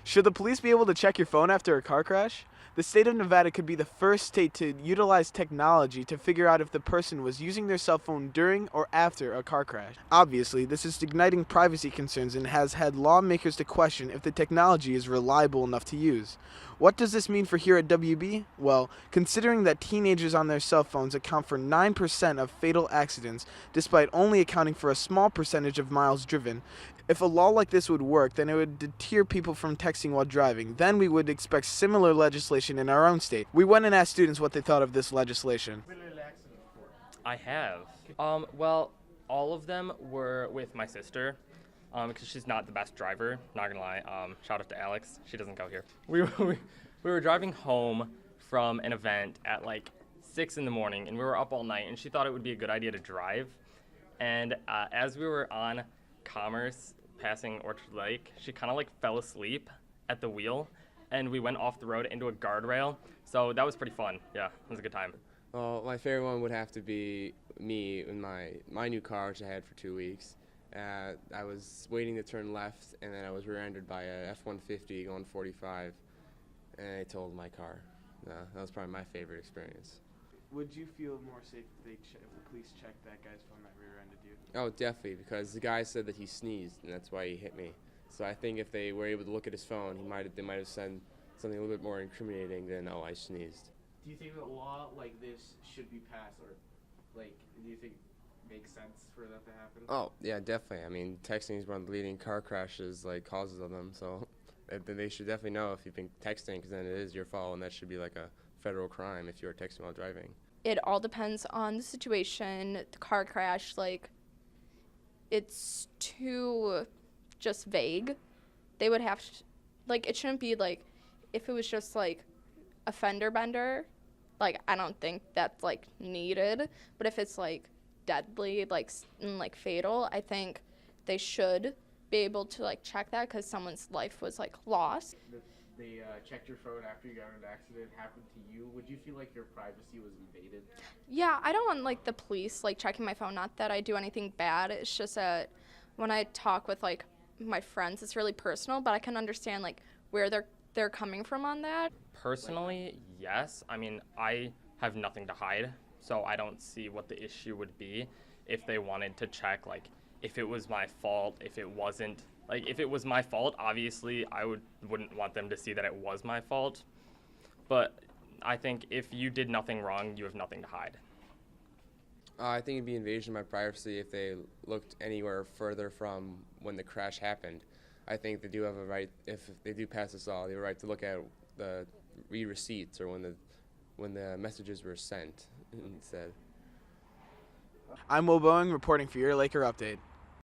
Should the police be able to check your phone after a car crash? The state of Nevada could be the first state to utilize technology to figure out if the person was using their cell phone during or after a car crash. Obviously, this is igniting privacy concerns and has had lawmakers to question if the technology is reliable enough to use. What does this mean for here at WB? Well, considering that teenagers on their cell phones account for 9% of fatal accidents, despite only accounting for a small percentage of miles driven, if a law like this would work, then it would deter people from texting while driving. Then we would expect similar legislation in our own state. We went and asked students what they thought of this legislation. I have. Well, all of them were with my sister, because she's not the best driver, not gonna lie. Shout out to Alex, she doesn't go here. We were driving home from an event at like 6 in the morning, and we were up all night, and she thought it would be a good idea to drive. And as we were on Commerce, passing Orchard Lake, she kind of like fell asleep at the wheel, and we went off the road into a guardrail. So that was pretty fun. Yeah, it was a good time. Well, my favorite one would have to be me in my new car, which I had for 2 weeks. I was waiting to turn left, and then I was rear-ended by a F-150 going 45, and I totaled my car. That was probably my favorite experience. Would you feel more safe if the police checked that guy's phone that rear-ended you? Oh, definitely, because the guy said that he sneezed, and that's why he hit me. So I think if they were able to look at his phone, they might have said something a little bit more incriminating than, "Oh, I sneezed." Do you think that a law like this should be passed, or do you think it makes sense for that to happen? Oh, yeah, definitely. I mean, texting is one of the leading car crashes, causes of them, so they should definitely know if you've been texting, because then it is your fault, and that should be like a federal crime if you're texting while driving. It all depends on the situation, the car crash, it's too just vague. They would have it shouldn't be if it was just a fender bender, I don't think that's needed. But if it's deadly, and fatal, I think they should be able to check that, because someone's life was lost. They checked your phone after you got in an accident, happened to you. Would you feel like your privacy was invaded? Yeah, I don't want the police checking my phone. Not that I do anything bad. It's just that when I talk with my friends, it's really personal. But I can understand where they're coming from on that. Personally, yes. I mean, I have nothing to hide, so I don't see what the issue would be if they wanted to check if it was my fault, if it wasn't. If it was my fault, obviously I wouldn't want them to see that it was my fault. But I think if you did nothing wrong, you have nothing to hide. I think it'd be invasion of my privacy if they looked anywhere further from when the crash happened. I think they do have a right, if they do pass this law, they have a right to look at the receipts or when the messages were sent instead. I'm Bowen reporting for your Laker Update.